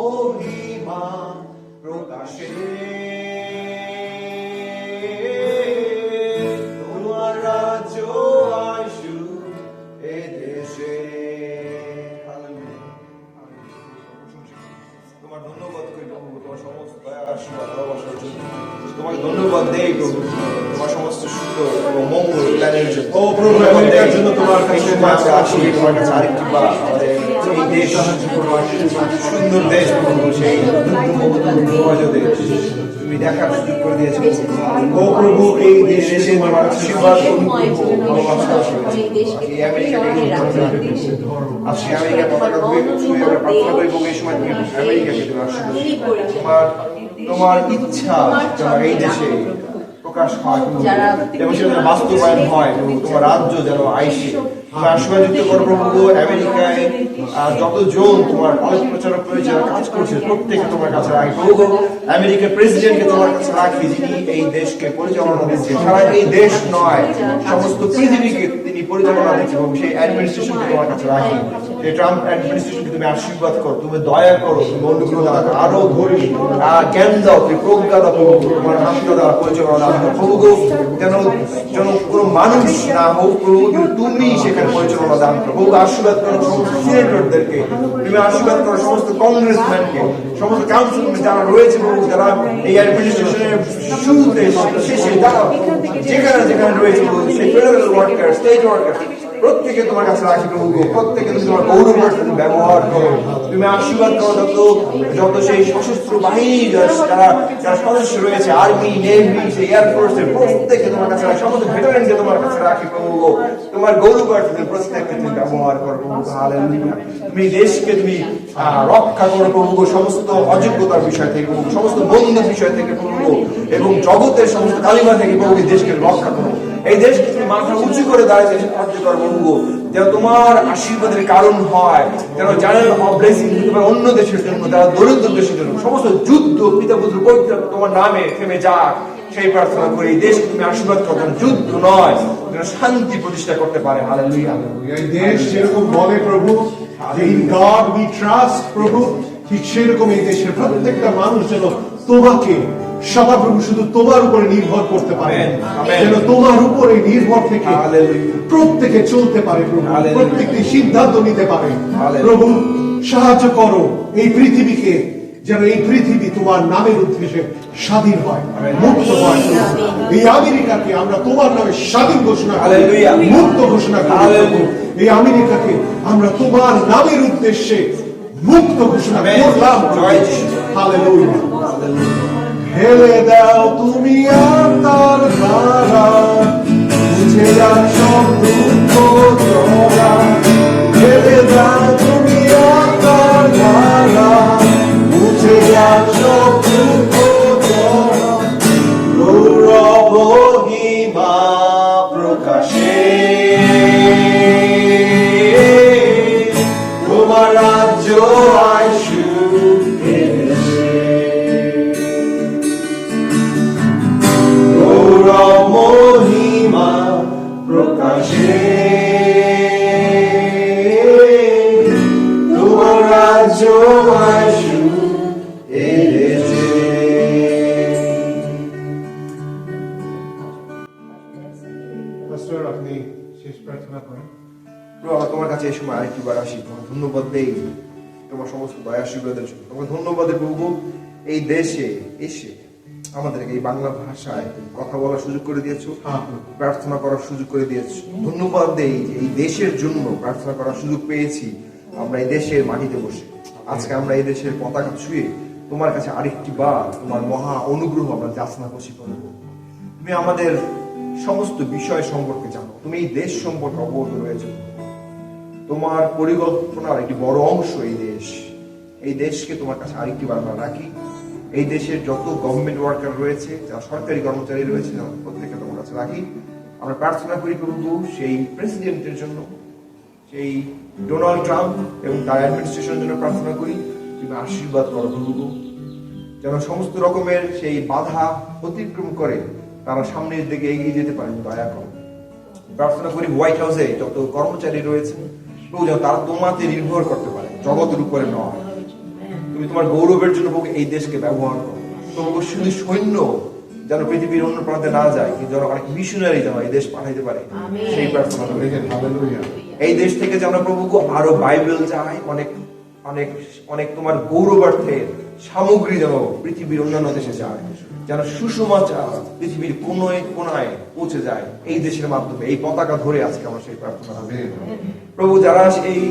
মহিমা প্রকাশে তোমার রাজ্য আসুক এ দেশে। তোমার ধন্যবাদ করি প্রভু, তোমার সমস্ত দয়া আশীর্বাদ ভালোবাসার জন্য। তোমাকে ধন্যবাদ দেই প্রভু, তোমার সমস্ত সুন্দর এবং মঙ্গল প্ল্যানের জন্য। ও প্রভু, আমেরিকার জন্য তোমার কাছে আমরা আসি তোমার কাছে আরেকটি বার আমাদের এই দেশ সুন্দর দেশ প্রভু, সেই মহাজ দেশ তুমি দেখার সুযোগ করে দিয়েছো। ও প্রভু, এই দেশে তোমার আশীর্বাদ ভালোবাসা এই আমেরিকাকে আজকে আমেরিকা পতাকা ধরে প্রার্থনা করি প্রভু, এই সময় তুমি আমেরিকাকে তুমি আশীর্বাদ তোমার ইচ্ছা যেন এই দেশে প্রকাশ হয় এবং সেটা বাস্তবায়ন হয় এবং তোমার রাজ্য যেন আইসে আশীর্বাদিত করো প্রভু। আমেরিকায় যতজন তোমার অনেক প্রচারক রয়েছে কাজ করছে প্রত্যেকে তোমার কাছে রাখি প্রভু। আমেরিকার প্রেসিডেন্টকে তোমার কাছে রাখি, যিনি এই দেশকে পরিচালনা দিচ্ছে, সারা এই দেশ নয় সমস্ত পৃথিবীকে তিনি পরিচালনা দিচ্ছে প্রভু। সেই অ্যাডমিনিস্ট্রেশনকে তোমার কাছে রাখি, এই ট্রাম্প অ্যাডমিনিস্ট্রেশনকে তুমি আশীর্বাদ করো, তুমি দয়া করো, তুমি অনুগ্রহ দাও, আরো ধরি জ্ঞান দাও, তুমি প্রজ্ঞা দাও প্রভু, তোমার হামদা দাও, পরিচালনা দাও প্রভু। যেন যেন কোনো মানুষ না হোক প্রভু, কিন্তু তুমি সেখানে পরিচালনা দান করো প্রভু। আশীর্বাদ করো সমস্ত সিনেটরদেরকে, তুমি আশীর্বাদ করো সমস্ত কংগ্রেসম্যানকে, সমস্ত কাউন্সিলম্যান যারা রয়েছে প্রভু, যারা এই অ্যাডমিনিস্ট্রেশনের শুরুতে শেষে যারা যেখানে যেখানে রয়েছে প্রভু, সেই ফেডারেল ওয়ার্কার, স্টেট ওয়ার্কার প্রত্যেকে তোমার কাছে রাখি প্রভু। প্রত্যেকে তুমি তোমার গৌরবার্থে ব্যবহার করো, তুমি আশীর্বাদ করো যত সেই সশস্ত্র বাহিনী যারা যারা সদস্য রয়েছে, আর্মি, নেভি, সেই এয়ারফোর্সের প্রত্যেকে তোমার কাছে রাখি, সমস্ত ভেটারেনকে তোমার কাছে রাখি প্রভু। তোমার গৌরবার্থে প্রত্যেককে তুমি ব্যবহার করো প্রভু। হালেলুয়া। তুমি দেশকে তুমি রক্ষা করো প্রভু সমস্ত অযোগ্যতার বিষয় থেকে প্রভু, সমস্ত মন্দ বিষয় থেকে প্রভু, এবং জগতের সমস্ত কালিমা থেকে প্রভু দেশকে রক্ষা করো। এই দেশকে তুমি মাথা উঁচু করে দাঁড়াতে সাহায্য করো প্রভু, যেন তোমার আশীর্বাদের কারণ হয়, যেন চ্যানেল অফ ব্লেসিং অন্য দেশের জন্য, যারা দরিদ্র দেশের জন্য সমস্ত যুদ্ধ পিতা পুত্র পবিত্র তোমার নামে থেমে যাক, সেই প্রার্থনা করি। এই দেশকে তুমি আশীর্বাদ করো, যেন যুদ্ধ নয়, যেন শান্তি প্রতিষ্ঠা করতে পারে। হালেলুয়া। এই দেশ যেরকম বলে প্রভু যে ইন গড উই ট্রাস্ট প্রভু, ঠিক সেরকম এই দেশের প্রত্যেকটা মানুষ যেন তোমাকে সদাপ্রভু শুধু তোমার উপরে নির্ভর করতে পারে, যেন তোমার উপরে নির্ভর থেকে প্রত্যেকে চলতে পারে প্রভু, প্রত্যেকটি সিদ্ধান্ত নিতে পারে প্রভু। সাহায্য করো এই পৃথিবীকে, যেন এই পৃথিবী তোমার নামের উদ্দেশ্যে স্বাধীন হয়, মুক্ত হয়। এই আমেরিকাকে আমরা তোমার নামে স্বাধীন ঘোষণা করি, মুক্ত ঘোষণা করি। এই আমেরিকাকে আমরা তোমার নামের উদ্দেশ্যে মুক্ত ঘোষণা করলাম। হালেলুয়া। ঢেলে দাও তুমি আপনার ধারা, মুছে যাক সব দুঃখ জরা। ঢেলে দাও তুমি আপনার ধারা, মুছে যাক সব দুঃখ জরা। গৌরব মহিমা প্রকাশে তোমার রাজ্য আসুক এ দেশে। গৌরব মহিমা প্রকাশে তোমার রাজ্য আসুক এ দেশে। আপনি শেষ প্রার্থনা করেন। প্রভু, আমরা তোমার কাছে এই সময় আরেকটি বার আসি, তোমার ধন্যবাদ দেই তোমার সমস্ত দয়া আশীর্বাদের জন্য। তোমার ধন্যবাদ প্রভু, এই দেশে এসে আমাদেরকে এই বাংলা ভাষায় কথা বলার সুযোগ করে দিয়েছো, প্রার্থনা করার সুযোগ করে দিয়েছো। ধন্যবাদ দেই এই দেশের জন্য প্রার্থনা করার সুযোগ পেয়েছি। আমরা এই দেশের মাটিতে বসে আজকে আমরা এই দেশের পতাকা ছুঁয়ে তোমার কাছে আরেকটি বার তোমার মহা অনুগ্রহ আমরা যাচনা করছি করব। তুমি আমাদের সমস্ত বিষয় সম্পর্কে জানো, তুমি এই দেশ সম্পর্কে অবগত রয়েছে। তোমার পরিকল্পনার একটি বড় অংশ এই দেশকে তোমার কাছে আরেকটি বার আমরা রাখি। এই দেশের যত গভর্নমেন্ট ওয়ার্কার রয়েছে, যারা সরকারি কর্মচারী রয়েছে, প্রত্যেককে তোমার কাছে রাখি। আমরা প্রার্থনা করি প্রভু সেই প্রেসিডেন্টের জন্য, সেই ডোনাল্ড ট্রাম্প এবং তার অ্যাডমিনিস্ট্রেশনের জন্য প্রার্থনা করি। তুমি আশীর্বাদ করো প্রভু, যেন সমস্ত রকমের সেই বাধা অতিক্রম করে তারা সামনের দিকে এগিয়ে যেতে পারেন। দয়া করো। প্রার্থনা করি হোয়াইট হাউসে যত কর্মচারী রয়েছে প্রভু, যেন তারা তোমাতে নির্ভর করতে পারে, জগতের উপরে নয়। তুমি তোমার গৌরবের জন্য প্রভু এই দেশকে ব্যবহার করো। প্রভু শুধু সৈন্য যেন পৃথিবীর অন্য প্রান্তে না যায়, কিন্তু যেন অনেক মিশনারি যেন এই দেশ পাঠাইতে পারে, সেই প্রার্থনা করি। হালেলুয়া। এই দেশ থেকে যেন প্রভু আরো বাইবেল যায়, অনেক অনেক অনেক তোমার গৌরবার্থের সামগ্রী যেন পৃথিবীর অন্যান্য দেশে যায়, যেন সুসমাচার পৃথিবীর কোনায় কোনায় পৌঁছে যায় এই দেশের মাধ্যমে। এই পতাকা ধরে আজকে আমরা সেই প্রার্থনা করি। প্রভু যারা এই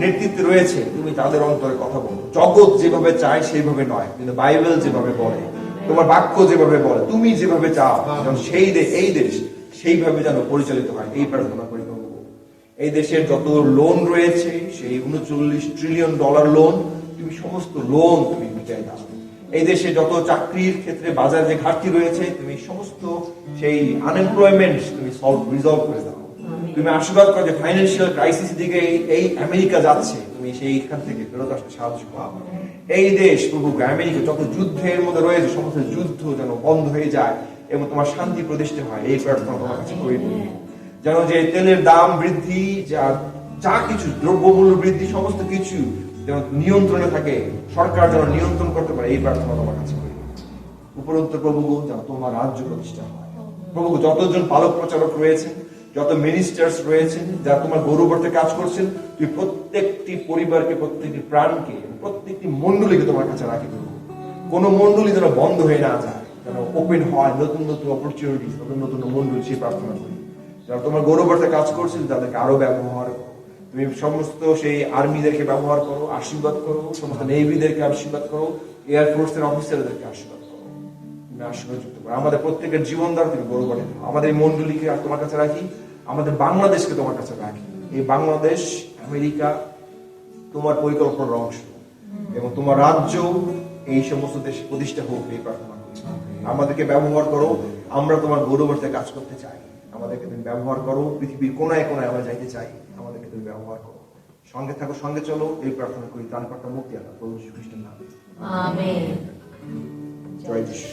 নেতৃত্বে রয়েছে, তুমি তাদের অন্তরে কথা বলো। জগৎ যেভাবে চায় সেইভাবে নয়, কিন্তু বাইবেল যেভাবে বলে, তোমার বাক্য যেভাবে বলে, তুমি যেভাবে চাও যেন এই দেশ সেইভাবে যেন পরিচালিত হয়, এই প্রার্থনা করি প্রভু। এই দেশের যত লোন রয়েছে, সেই 39 ট্রিলিয়ন ডলার লোন, তুমি সমস্ত লোন তুমি মিটাই দাও। এই দেশে যত চাকরির ক্ষেত্রে বাজারে যে ঘাটতি রয়েছে, তুমি সমস্ত সেই আনএমপ্লয়মেন্ট তুমি রিজলভ করে দাও। তুমি আশীর্বাদ করো যে ফাইন্যান্সিয়াল ক্রাইসিস দিকে এই আমেরিকা যাচ্ছে, তুমি সেইখান থেকে ফেরত আসতে সাহায্য করো। এই দেশ প্রভু আমেরিকা যত যুদ্ধের মধ্যে রয়েছে, সমস্ত যুদ্ধ যেন বন্ধ হয়ে যায় এবং তোমার শান্তি প্রতিষ্ঠা হয়, এই প্রার্থনা তোমার কাছে করি। যেন যে তেলের দাম বৃদ্ধি, যা কিছু দ্রব্যমূল্য বৃদ্ধি, সমস্ত কিছু যেন নিয়ন্ত্রণে থাকে, সরকার যেন নিয়ন্ত্রণ করতে পারে, এই প্রার্থনা তোমার কাছে করি। উপরন্ত প্রভু যেন তোমার রাজ্য প্রতিষ্ঠা হয়। প্রভু যতজন পালক প্রচারক রয়েছেন, যত মিনিস্টার্স রয়েছেন, যারা তোমার গৌরবার্থে কাজ করছেন, তুই প্রত্যেকটি পরিবারকে, প্রত্যেকটি প্রাণকে, প্রত্যেকটি মন্ডলীকে তোমার কাছে রাখি প্রভু। কোন মন্ডলী যেন বন্ধ হয়ে না যায়, যেন ওপেন হয় নতুন নতুন অপরচুনিটি, নতুন নতুন মন্ডলী, সেই প্রার্থনা করি। যারা তোমার গৌরবার্থে কাজ করছেন তাদেরকে আরো ব্যবহার করো। তুমি সমস্ত সেই আর্মিদেরকে ব্যবহার করো, আশীর্বাদ করো, সমস্ত নেভিদেরকে আশীর্বাদ করো, এয়ারফোর্সের অফিসারদেরকে আশীর্বাদ করো, তুমি আশীর্বাদ যুক্ত করো। আমাদের প্রত্যেকের জীবন দ্বারা তুমি গৌরব বাড়িয়ে দাও। আমাদের এই মন্ডলীকে তোমার কাছে রাখি, আমাদের বাংলাদেশকে তোমার কাছে রাখি। এই বাংলাদেশ, আমেরিকা তোমার পরিকল্পনার অংশ, এবং তোমার রাজ্য এই সমস্ত দেশে প্রতিষ্ঠা হোক, এই প্রার্থনা করি। আমাদেরকে ব্যবহার করো, আমরা তোমার গৌরবার্থে কাজ করতে চাই। আমাদেরকে তুমি ব্যবহার করো, পৃথিবীর কোনায় কোনায় আমরা যাইতে চাই, আমাদেরকে তুমি ব্যবহার করো। সঙ্গে থাকো, সঙ্গে চলো, এই প্রার্থনা করি ত্রাণকর্তা মুক্তি আল্লাহ প্রভু যীশু খ্রিস্টের নামে। আমেন। জয় যীশু।